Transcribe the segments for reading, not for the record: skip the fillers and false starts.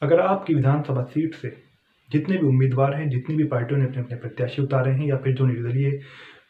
अगर आपकी विधानसभा सीट से जितने भी उम्मीदवार हैं, जितनी भी पार्टियों ने अपने अपने प्रत्याशी उतारे हैं या फिर जो निर्दलीय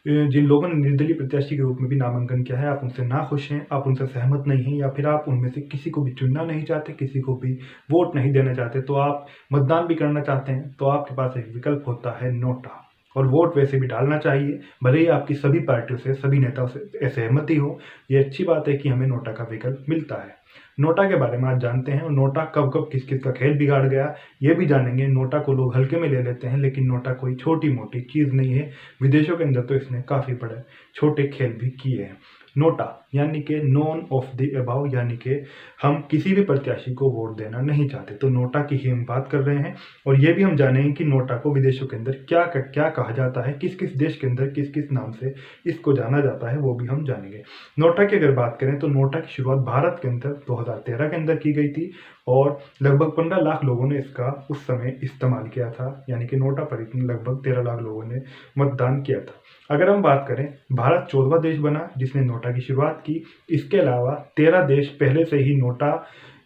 जिन लोगों ने निर्दलीय प्रत्याशी के रूप में भी नामांकन किया है, आप उनसे नाखुश हैं, आप उनसे सहमत नहीं हैं या फिर आप उनमें से किसी को भी चुनना नहीं चाहते, किसी को भी वोट नहीं देना चाहते, तो आप मतदान भी करना चाहते हैं, तो आपके पास एक विकल्प होता है नोटा। और वोट वैसे भी डालना चाहिए, भले ही आपकी सभी पार्टियों से, सभी नेताओं से असहमति हो। ये अच्छी बात है कि हमें नोटा का विकल्प मिलता है। नोटा के बारे में आज जानते हैं और नोटा कब कब किस किस का खेल बिगाड़ गया ये भी जानेंगे। नोटा को लोग हल्के में ले लेते हैं, लेकिन नोटा कोई छोटी मोटी चीज़ नहीं है। विदेशों के अंदर तो इसने काफ़ी बड़े छोटे खेल भी किए हैं। नोटा यानी कि नॉन ऑफ द अबाव, यानी कि हम किसी भी प्रत्याशी को वोट देना नहीं चाहते, तो नोटा की ही हम बात कर रहे हैं। और ये भी हम जानेंगे कि नोटा को विदेशों के अंदर क्या क्या कहा जाता है, किस किस देश के अंदर किस किस नाम से इसको जाना जाता है, वो भी हम जानेंगे। नोटा की अगर बात करें तो नोटा की शुरुआत भारत के अंदर 2013 के अंदर की गई थी और लगभग 15 लाख लोगों ने इसका उस समय इस्तेमाल किया था, यानी कि नोटा पर इतने लगभग 13 लाख लोगों ने मतदान किया था। अगर हम बात करें, भारत 14वां देश बना जिसने नोटा की शुरुआत की। इसके अलावा 13 देश पहले से ही नोटा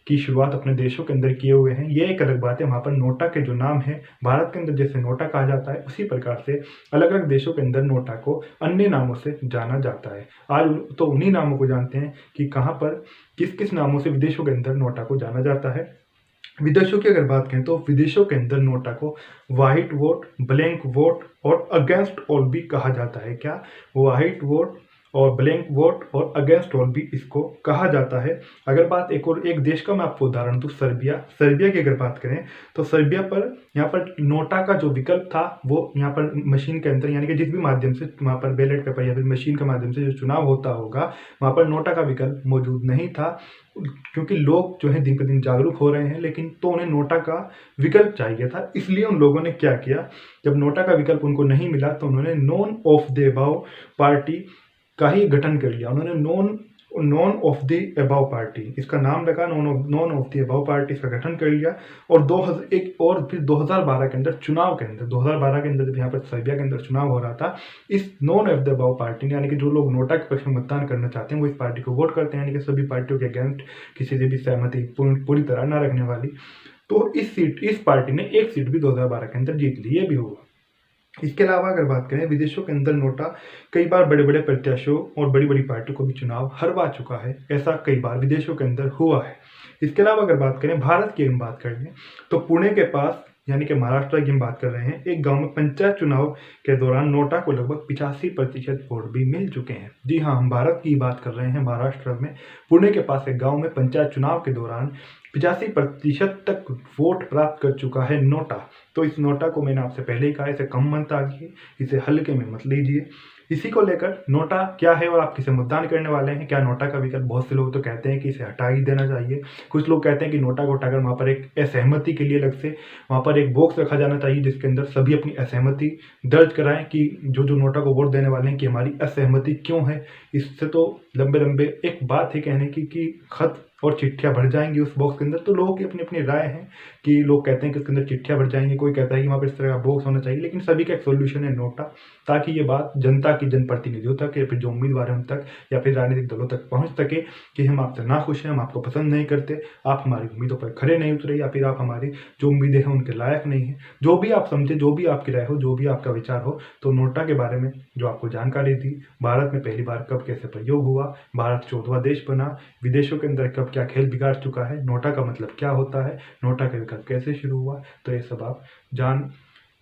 की शुरुआत अपने देशों के अंदर किए हुए हैं। ये एक अलग बात है, वहाँ पर नोटा के जो नाम है भारत के अंदर जैसे नोटा कहा जाता है, उसी प्रकार से अलग अलग देशों के अंदर नोटा को अन्य नामों से जाना जाता है। आज तो उन्हीं नामों को जानते हैं कि कहाँ पर किस किस नामों से विदेशों के अंदर नोटा को जाना जाता है। विदेशों की अगर बात करें तो विदेशों के अंदर नोटा को वाइट वोट, ब्लैंक वोट और अगेंस्ट ऑल भी कहा जाता है। क्या? वाइट वोट और ब्लैंक वोट और अगेंस्ट ऑल भी इसको कहा जाता है। अगर बात एक देश का मैं आपको उदाहरण दूं, सर्बिया की अगर बात करें तो सर्बिया पर यहाँ पर नोटा का जो विकल्प था वो यहाँ पर मशीन के अंदर, यानी कि जिस भी माध्यम से वहाँ पर बैलेट पेपर या फिर मशीन के माध्यम से जो चुनाव होता होगा, वहाँ पर नोटा का विकल्प मौजूद नहीं था, क्योंकि लोग जो है दिन पर दिन जागरूक हो रहे हैं, लेकिन तो उन्हें नोटा का विकल्प चाहिए था। इसलिए उन लोगों ने क्या किया, जब नोटा का विकल्प उनको नहीं मिला तो उन्होंने none of the above party का ही गठन कर लिया। उन्होंने none of the above party, इसका नाम रखा, none of the above party, इसका गठन कर लिया। और 2001 और फिर 2012 के अंदर चुनाव के अंदर 2012 के अंदर जब यहाँ पर सर्बिया के अंदर चुनाव हो रहा था, इस none of the above party ने, यानी कि जो लोग नोटा के पक्ष में मतदान करना चाहते हैं वो इस पार्टी को वोट करते हैं, यानी कि सभी पार्टियों के अगेंस्ट किसी से भी सहमति पूरी तरह न रखने वाली। तो इस पार्टी ने एक सीट भी 2012 के अंदर जीत ली, ये भी हुआ। इसके अलावा अगर बात करें, विदेशों के अंदर नोटा कई बार बड़े बड़े प्रत्याशियों और बड़ी बड़ी पार्टियों को भी चुनाव हरवा चुका है। ऐसा कई बार विदेशों के अंदर हुआ है। इसके अलावा अगर बात करें भारत की हम बात करें तो पुणे के पास, यानी कि महाराष्ट्र की हम बात कर रहे हैं, एक गांव में पंचायत चुनाव के दौरान नोटा को लगभग 85% वोट भी मिल चुके हैं। जी हाँ, हम भारत की बात कर रहे हैं। महाराष्ट्र में पुणे के पास एक गांव में पंचायत चुनाव के दौरान 85% तक वोट प्राप्त कर चुका है नोटा। तो इस नोटा को मैंने आपसे पहले ही कहा, इसे कम मत आंकिए, इसे हल्के में मत लीजिए। इसी को लेकर नोटा क्या है और आप किसे मतदान करने वाले हैं, क्या नोटा का विकल्प, बहुत से लोग तो कहते हैं कि इसे हटा ही देना चाहिए। कुछ लोग कहते हैं कि नोटा को हटाकर वहाँ पर एक असहमति के लिए अलग से वहाँ पर एक बॉक्स रखा जाना चाहिए जिसके अंदर सभी अपनी असहमति दर्ज कराएं कि जो नोटा को वोट देने वाले हैं कि हमारी असहमति क्यों है। इससे तो लंबे लंबे एक बात है कहने की कि खत और चिट्ठियां भर जाएंगी उस बॉक्स के अंदर। तो लोगों की अपनी अपनी राय है कि लोग कहते हैं कि उसके अंदर चिट्ठियां भर जाएंगी, कोई कहता है कि वहाँ पर इस तरह का बॉक्स होना चाहिए, लेकिन सभी का एक सोल्यूशन है नोटा, ताकि ये बात जनता की, जनप्रतिनिधियों तक या फिर जो उम्मीदवार हैं उन तक या फिर राजनीतिक दलों तक पहुँच सके कि हम आपसे नाखुश हैं, हम आपको पसंद नहीं करते, आप हमारी उम्मीदों पर खरे नहीं उतरे या फिर आप हमारी जो उम्मीदें हैं उनके लायक नहीं है। जो भी आप समझे, जो भी आपकी राय हो, जो भी आपका विचार हो, तो नोटा के बारे में जो आपको जानकारी दी, भारत में पहली बार कब कैसे प्रयोग हुआ, भारत 14वां देश बना, विदेशों के अंदर कब क्या खेल बिगाड़ चुका है, नोटा का मतलब क्या होता है, नोटा का विकल्प कैसे शुरू हुआ, तो ये सब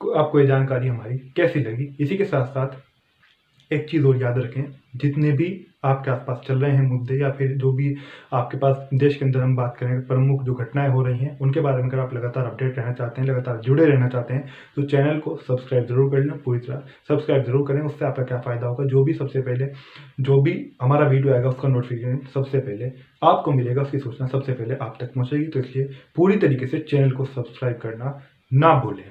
आपको ये जानकारी हमारी कैसी लगी। इसी के साथ साथ एक चीज़ और याद रखें, जितने भी आपके आसपास चल रहे हैं मुद्दे या फिर जो भी आपके पास देश के अंदर हम बात करें प्रमुख जो घटनाएं हो रही हैं उनके बारे में अगर आप लगातार अपडेट रहना चाहते हैं, लगातार जुड़े रहना चाहते हैं, तो चैनल को सब्सक्राइब जरूर कर लें, पूरी तरह सब्सक्राइब जरूर करें। उससे आपका क्या फ़ायदा होगा, जो भी हमारा वीडियो आएगा उसका नोटिफिकेशन सबसे पहले आपको मिलेगा, उसकी सूचना सबसे पहले आप तक पहुँचेगी। तो इसलिए पूरी तरीके से चैनल को सब्सक्राइब करना ना भूलें।